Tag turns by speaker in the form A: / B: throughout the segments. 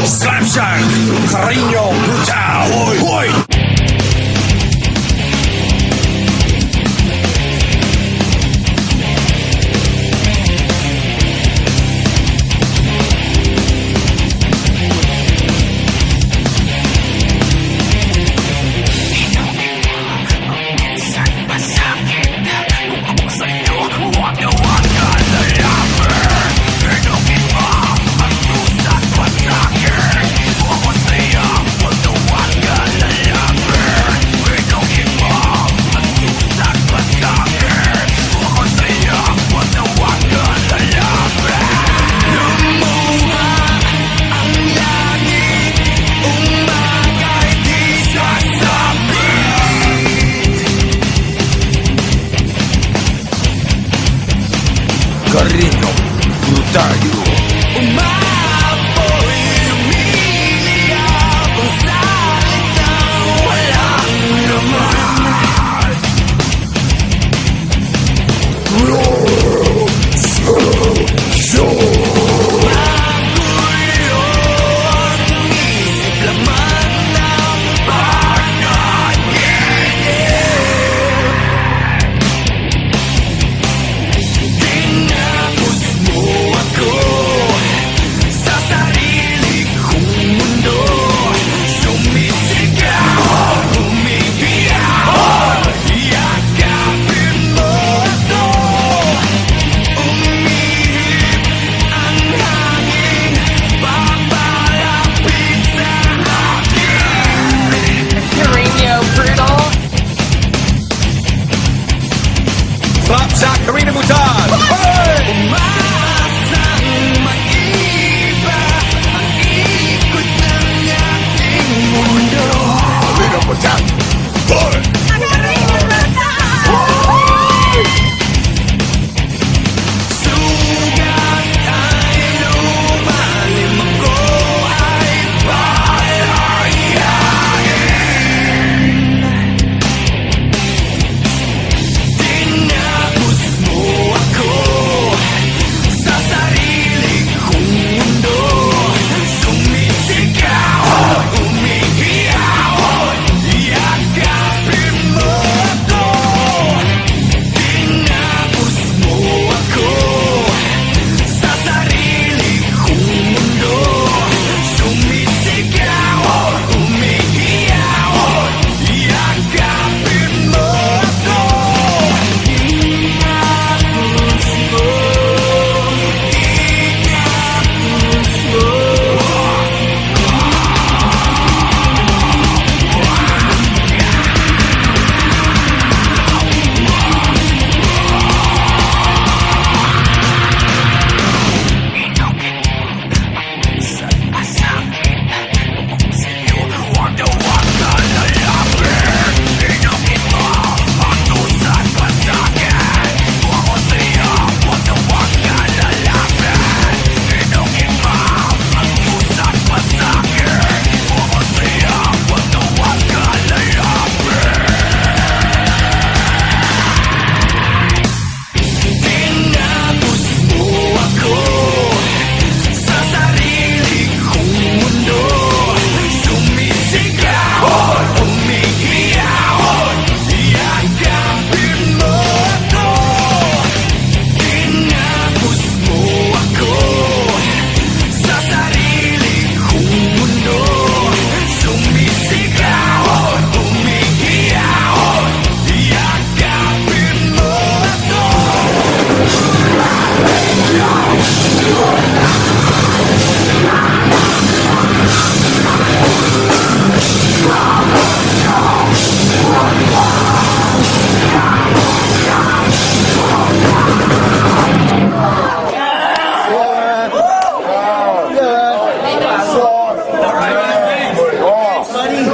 A: Slapshot, Carino Brutal. Hoy, hoy. Carino Brutario.
B: Umapoy, umiiyak ang salitang walang laman. Magulo ang isip, laman ng panaginip. Tinapos mo ako sa sarili kong mundo. Sumisigaw, umiiyak, yakapin mo ako. Umihip ang hangin, papalapit sa akin.
C: Carino Brutal.
A: Slapshot, Carino Brutal.
B: Umaasang maiba ang ikot ng ating mundo.
A: Carino Brutal. Hoy.
B: Sugat ay lumalim, ako ay palayain. Tinapos mo ako sa sarili kong mundo. Sumisigaw, umiiyak, yakapin mo ako. Tinapos mo ako sa sarili kong mundo. Sumisigaw, umiiyak, yakapin mo ako. Tinapos mo, tinapos mo. Tinapos mo ako sa sarili kong mundo. Sumisigaw, umiiyak, yakapin mo ako. Tinapos mo ako sa sarili kong mundo. Sumisigaw, umiiyak, yakapin mo ako.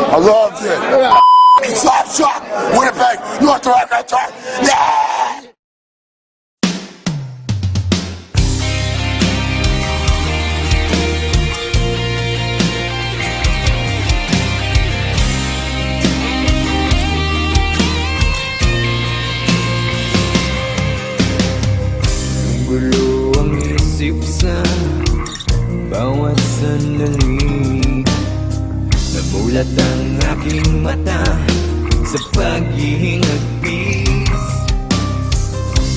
D: I loved it. Slapshot, Winnipeg, North America. Yeah!
B: Gulo ang isip sa bawat sandali. Namulat ang aking mata sa paghihingagpis.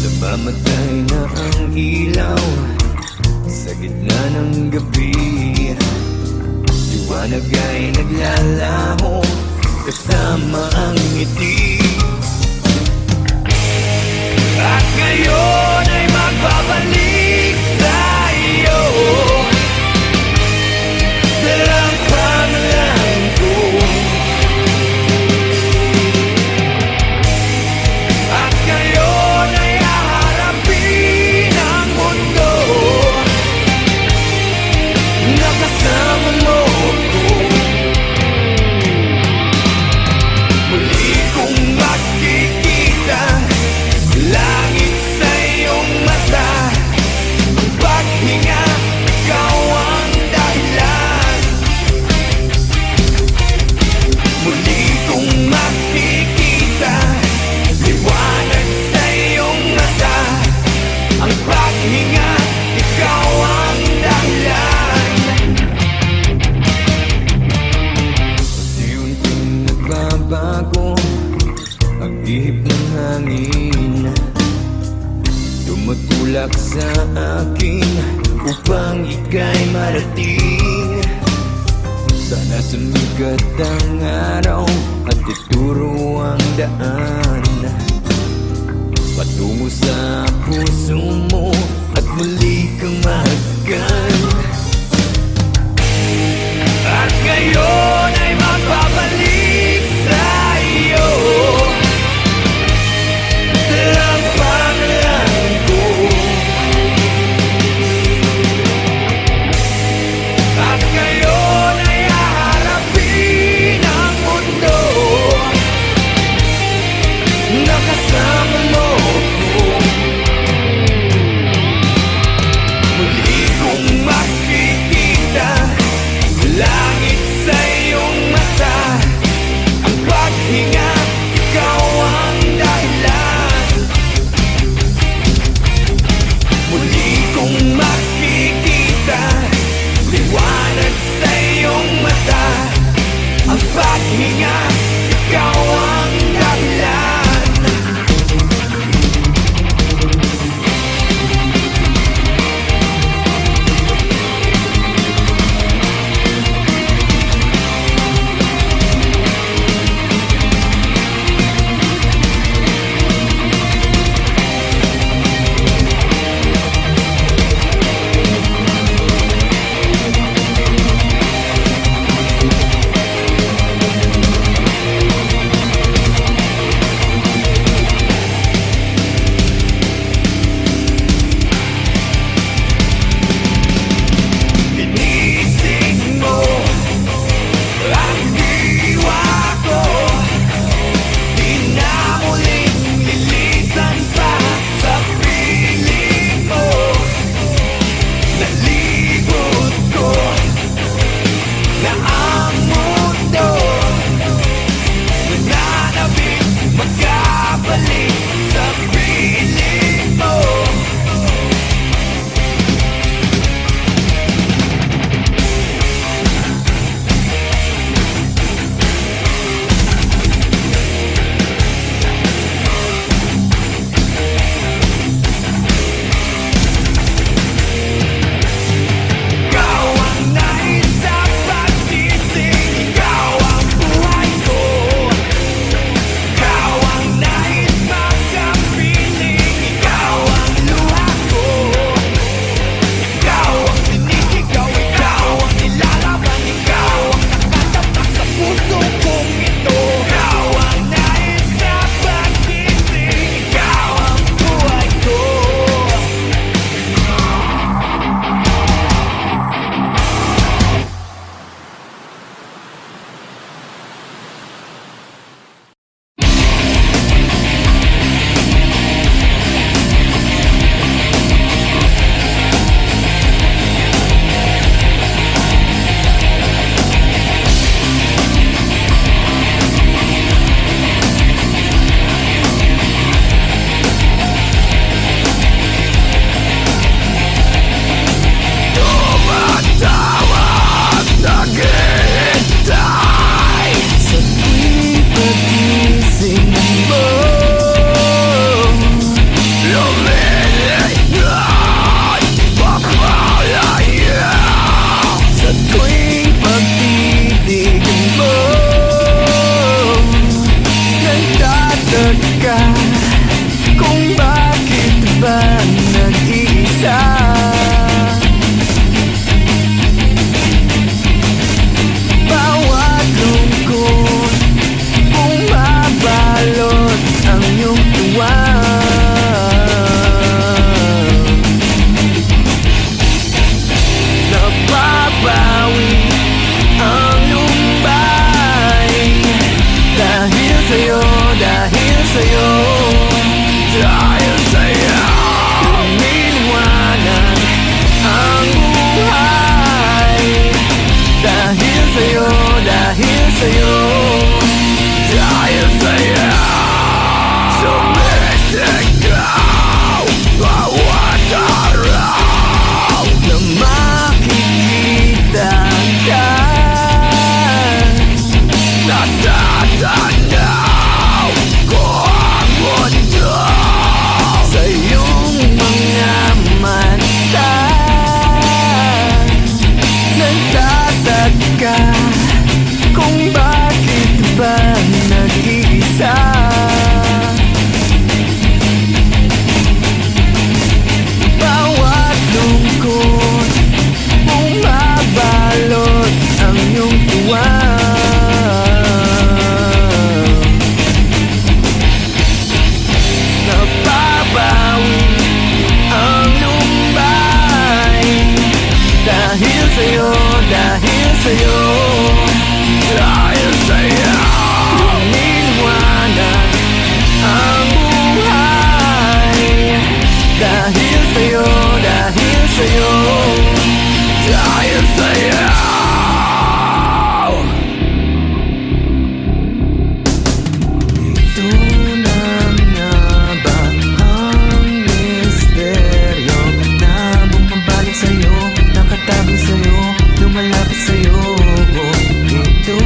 B: Namamatay na ang ilaw sa gitna ng gabi. Liwanag ay naglalaho kasama ang ngiti. At ngayon ay magbabalik sa iyo. Dalang pangalan ko. At ngayon ay haharapin ang mundo. Nakasama mo ko. Muli kong makikita langit sa iyong mata. Ang paghinga, ikaw ang dahilan. Muli kong makikita liwanag sa iyong mata. Ang paghinga, ikaw ang dahilan. Unti-unting nagbabago ang ihip ng hangin. Tumutulak sa akin upang ika'y marating. Sana sumikat ang araw at ituro ang daan patungo sa puso mo at muli kang mahagkan. At ngayon ay magbabalik sa iyo. Dalang pangalan ko. At ngayon ay haharapin ang mundo. Nakasama mo ko. nag-iisa. Bawat lungkot bumabalot ang iyong tuwa. Napapawi ang lumbay dahil sa'yo, dahil sa'yo, dahil sa'yo. Lumiliwanag ang buhay dahil sa'yo, dahil sa'yo, dahil sa'yo. Sumisigaw bawat araw na makikita ka. Natatanaw ko ang mundo sa iyong mga mata. Nagtataka kung bakit ba nag-iisa. Bawat lungkot bumabalot ang iyong tuwa. Napapawi ang lumbay dahil sa'yo, dahil sa'yo, dahil sa'yo. Lumiliwanag ang buhay dahil sa'yo, dahil sa'yo, dahil sa'yo. Ito na nga ba ang misteryo na bumabalik sa'yo, nakatabi sa'yo, lumalapit sa'yo? Ito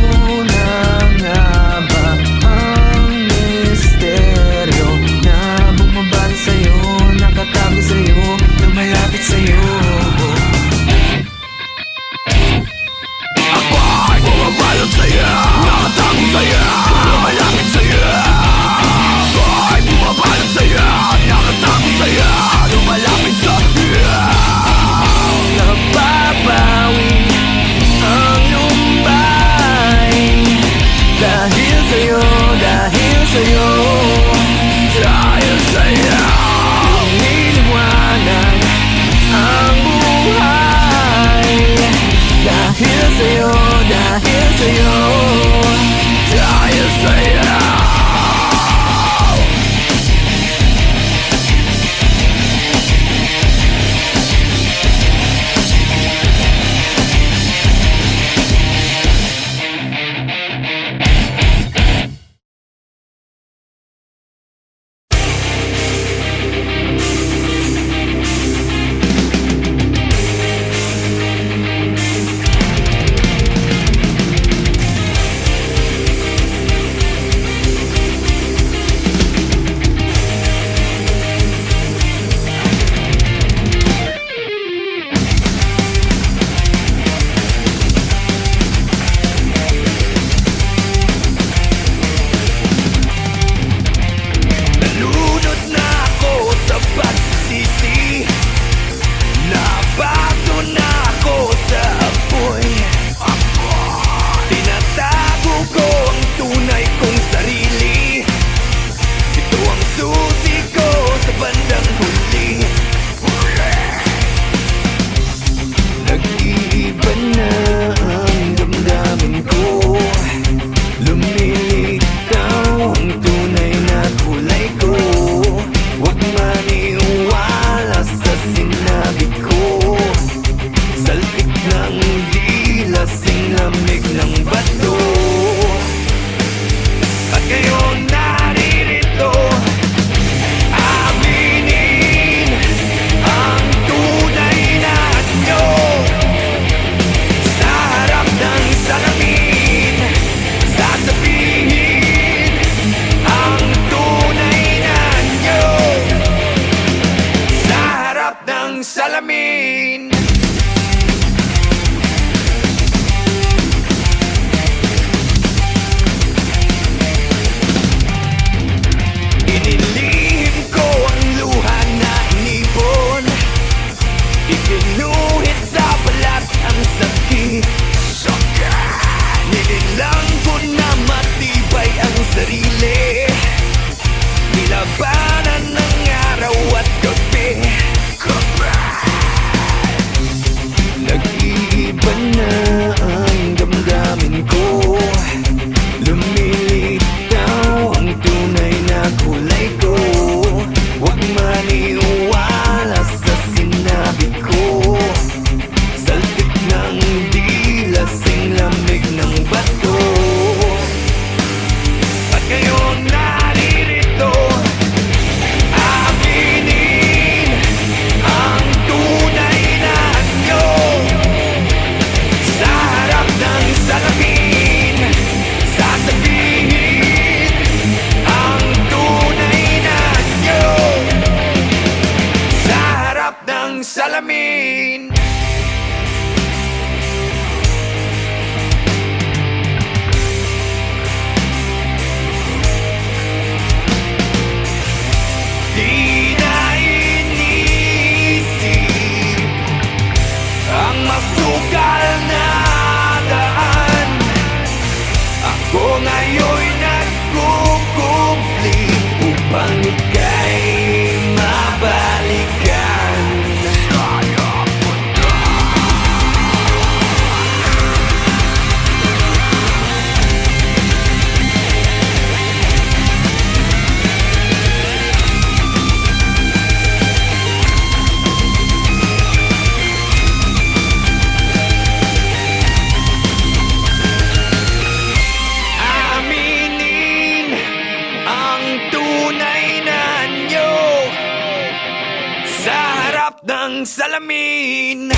B: na nga ba ang misteryo na bumabalik sa'yo, nakatabi sa'yo, lumalapit sa'yo? Ako ay bumabalik sa'yo, nakatabi sa'yo, lumalapit sa'yo. Ako ay bumabalik sa'yo, nakatabi sa'yo, lumalapit sa'yo. Napapawi ang lumbay dahil sa'yo, dahil sa'yo, dahil sa'yo. Lumiliwanag ang buhay dahil sa'yo, dahil sa'yo, dahil sa'yo. Nalunod na ako sa pagsisisi, nabaso na ako sa apoy. Tinatago ko ang tunay kong sarili, ito ang susi ko sa bandang huli. Nag-iiba na ang damdamin ko, lumilitaw ang tunay na kulay ko. Huwag maniwala sa sinabi ko, salpik ng dila, sinlamig ng bato. At ngayon naririto, aminin ang tunay na anyo. Sa harap ng salamin, sasabihin ang tunay na anyo. Sa harap ng salamin. Inilihim ko ang luha na inipon salamin. Di na inisip ang masukal na daan. Ako ngayon'y nagkukumpli upang ika'y mabalikan. Aminin ang tunay na anyo sa harap ng salamin.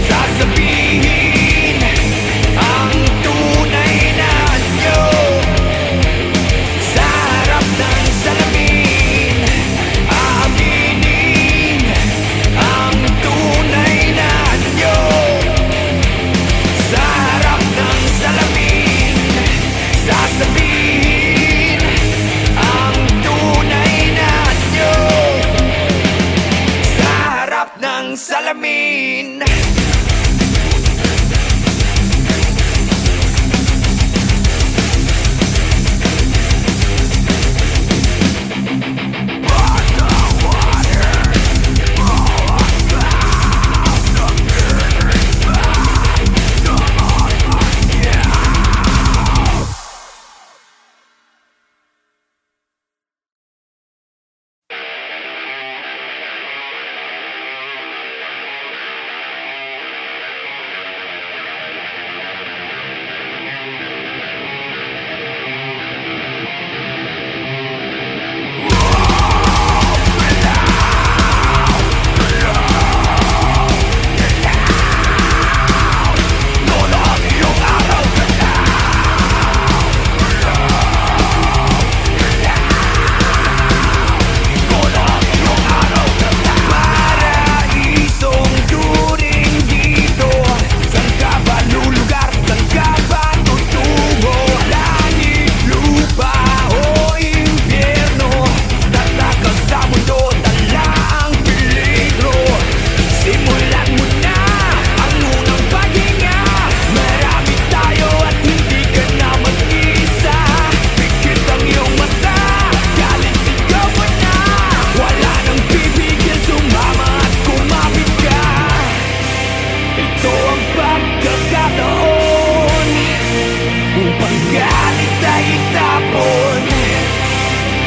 B: Sasabihin ang tunay na anyo sa harap ng salamin. Aminin ang tunay na anyo sa harap ng salamin. Sasabihin ang tunay na anyo sa harap ng salamin.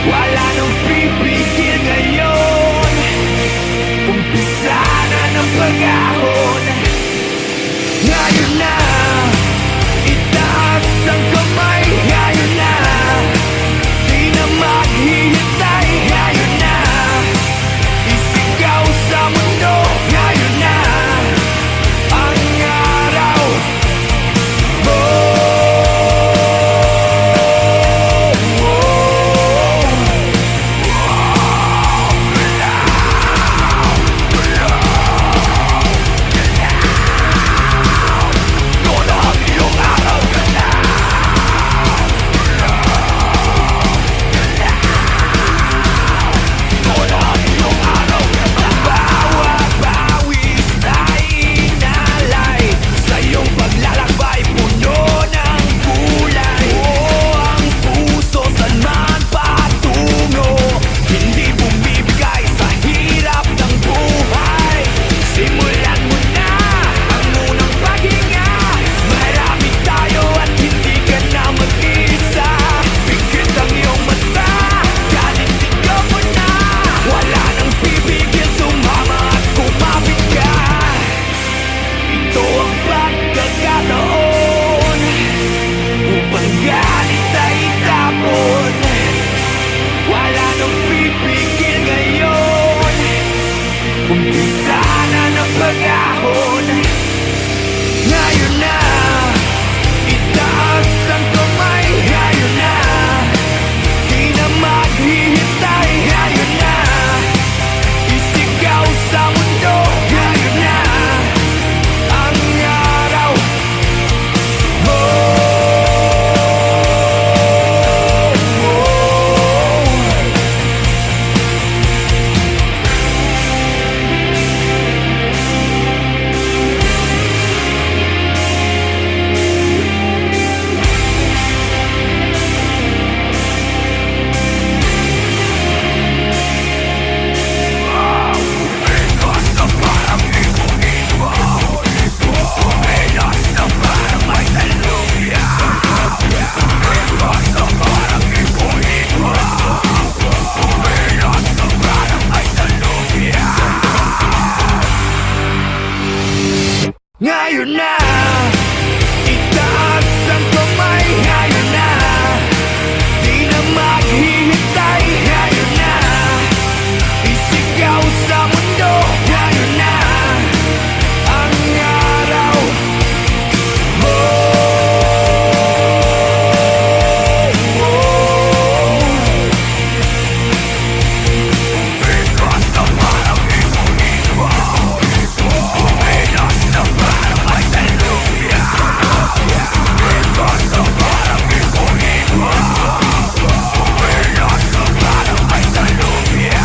B: Wala nang pipigil ngayon. Umpisa na ng pag-ahon. Ngayon na, itaas ang kamay. Ngayon na, di na maghihintay. Ngayon na, isigaw sa mundo. Ngayon na, ang araw mo. Hihintay, ngayon na, isigaw sa mundo. Ngayon na, itaas ang kamay. Ngayon na, di na maghihintay. Ngayon na, isigaw sa mundo. Ngayon na, ang araw mo. Bigas na parang ipon-iwa, Pinas na parang ay talubya. Bigas na parang ipon-iwa, Pinas na parang ay talubya.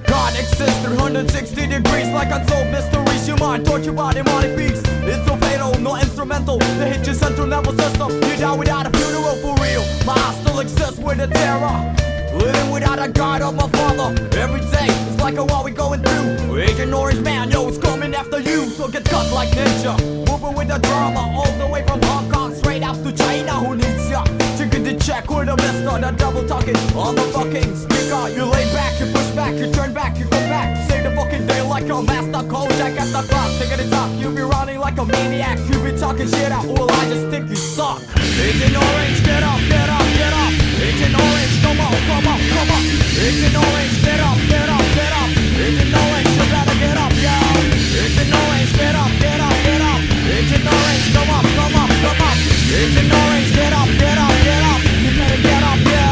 B: God exists 360 degrees like unsolved mysteries. Your mind tortured by demonic beats. It's so fatal, no instrumental. They hit your central nervous system. You die without a funeral for real. My heart still exists with a terror. Living without a God of my father. Every day is like a war we going through. Agent Orange Man, yo, it's coming after you. So get cut like ninja. Moving with the drama all the way from Hong Kong straight out to China. Who needs ya? Chicken to check with a mister. The double talking on the fucking speaker. You lay back, you push back, you turn back, you come back. Say the fucking day like a master Kojak at the clock. Take it talk, you be running like a maniac. You be talking shit out, well I just think you suck. Agent Orange, get up, get up, get up. Agent Orange, come on, come on, come on. Agent Orange, get up, get up, get up. Agent Orange, you better get up, yo. Agent Orange, get up, get up, get up. Agent Orange, come up, come up, come up. Agent Orange, get up, get up, get up. You better get up, yo.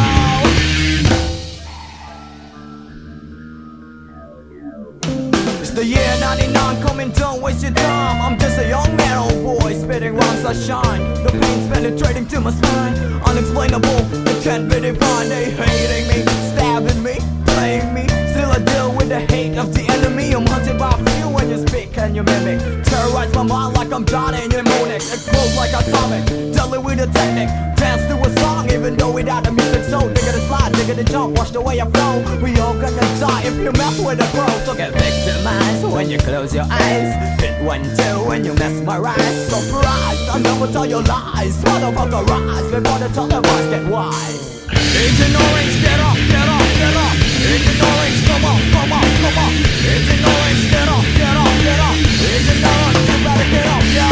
B: It's the year 99 coming, don't waste your time. I'm just a young man, old boy, spitting rhymes that shine. The pain's penetrating to my spine. Unexplainable, it can't be defined. They hating me, stabbing me, playing me. Still I deal with the hate of the enemy. I'm hunted by few when you speak and you mimic. Terrorize my mind like I'm Johnny Mnemonic. Explode like atomic, deadly with a technique. Dance to a song even though without the music. So nigga to slide, nigga to jump, watch the way I flow. We all gonna die if you mess with a pro. So get victimized when you close your eyes. Hit 1-2 when you mesmerize. Surprise, I never tell your lies. Motherfucker rise before the televised get wise. Agent Orange, get up, get up, get up. Agent Orange, come on, come on, come on. Agent Orange, get up, get up, get up. Agent Orange, you better get up, yo.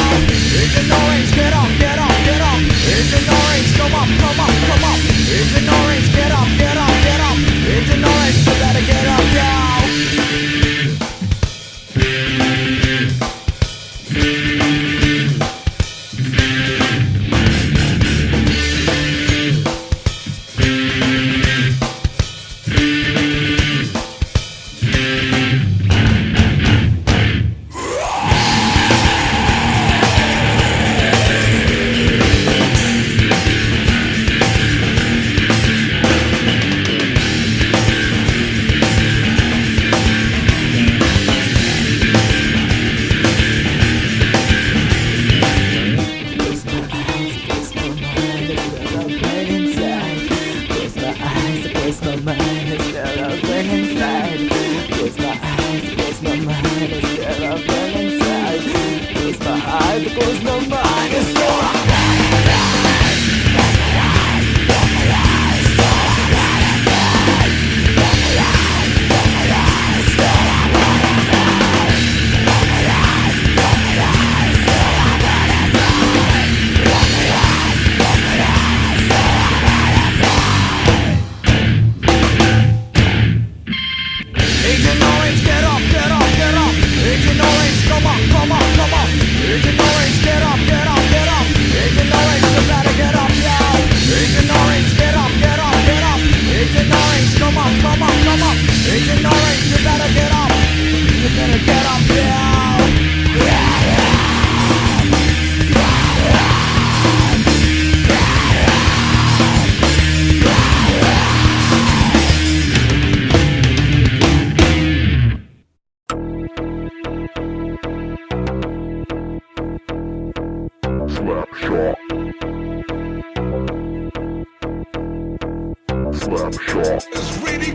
B: Agent Orange, get up, get up, get up. Agent Orange, come up, come up, come up. Agent Orange, get up, get up, get up. Agent Orange, you better get up, yo.
D: Slapshot.
A: It's really,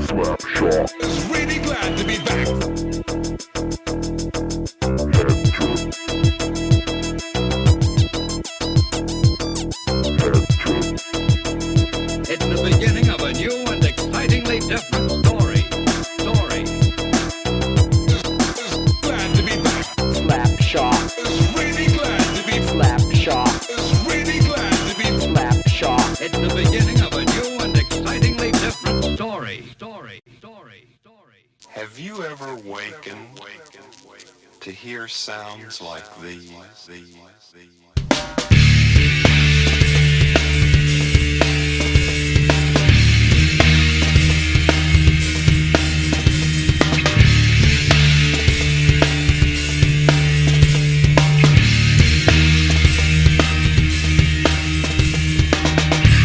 D: Slapshot.
A: it's really glad to be back.
C: It's the beginning of a new and excitingly different story.
A: Glad to be back.
E: Slapshot,
A: It's really glad to be.
E: slapshot,
A: It's really glad to be.
E: slapshot.
C: It's the beginning of a new and excitingly different story.
F: Have you ever wakened to hear sounds like these?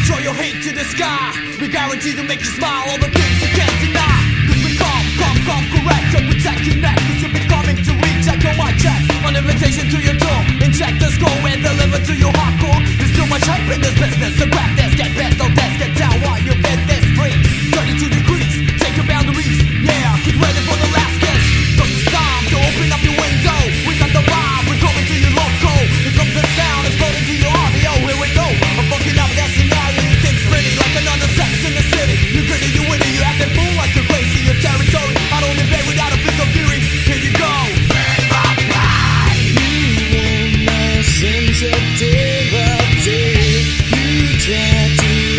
B: Throw your hate to the sky. We guarantee to make you smile. All the things you can't deny. Cause we come correct. So protect your neck. Cause you'll be coming to recheck on my check. On invitation to your door. Inject the score and deliver to your hardcore. There's too much hype in this business. So grab this, get best, don't test, get down while you get this free. 32 degrees, take your boundaries. Yeah, get ready for the last kiss. Cause it's time to open up your window. We got the vibe, we're coming to your local. Here comes the sound, exploding to your audio. Here we go, I'm fucking up that scenario. You think pretty like another sex in the city. You gritty, you witty, you acting fool like you're crazy. Your territory, I don't invade without a piece of fury. Here you go.
G: Sensitivity, you try to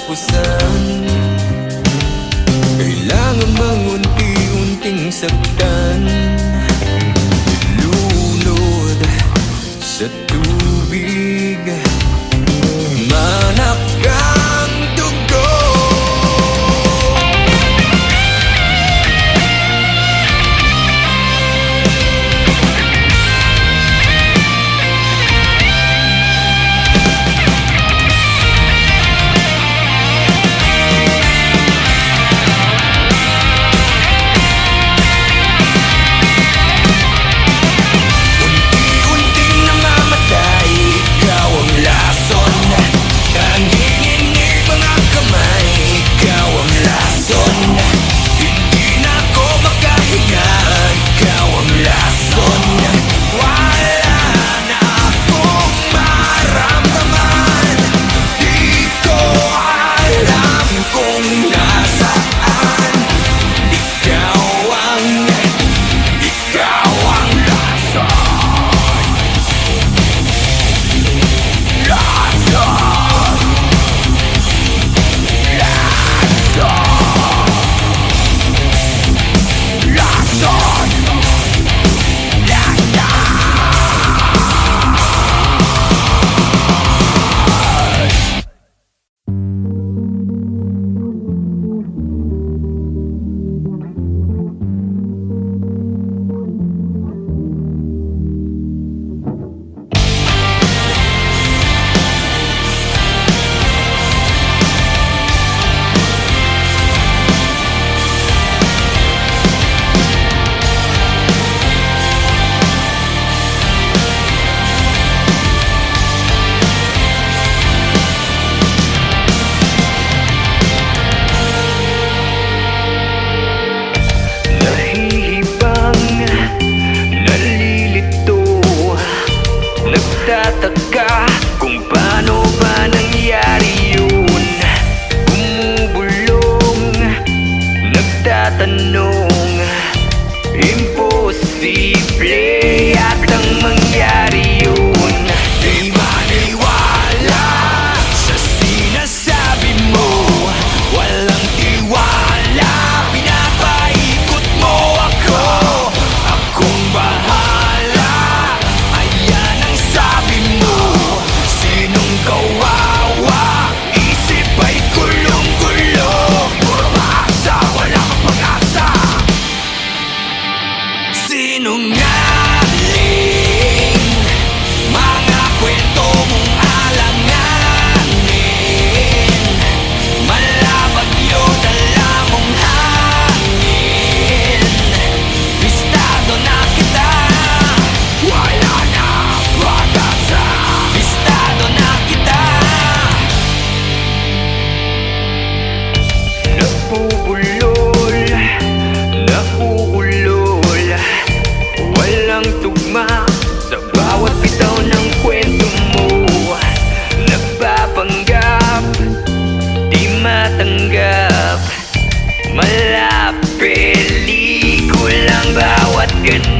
B: katapusan. Kailangan bang unti-unting saktan, lunod sa tubig, manak ang dugo. Unti-unting namamatay, ikaw ang lason. Tangingin mga kamay, ikaw ang lason. Hindi na ako makahinga, ikaw ang lason. Wala na akong maramdaman, di ko alam kung nasaan. Ikaw ang lason. Nahihibang, nalilito, nagtataka kung paano ba nangyari yun. Bumubulong, nagtatanong, imposible yatang mangyari yun. Di maniwala sa sinasabi mo, walang tiwala, pinapaikot mo ako. Akong bahala, ayan ang sabi mo. Sinong kawawa, isip ay gulong-gulong. Puro maasa, wala kang pag-asa. Sinungaling, mga kwento mong alanganin, malabagyo dala mong hangin. Bistado na kita, wala na pag-asa. Bistado na kita. Napupulol, nauulol, walang tugma sa bawat bitaw ng kwento mo. Nagpapanggap, di matanggap, mala pelikulang bawat ganap.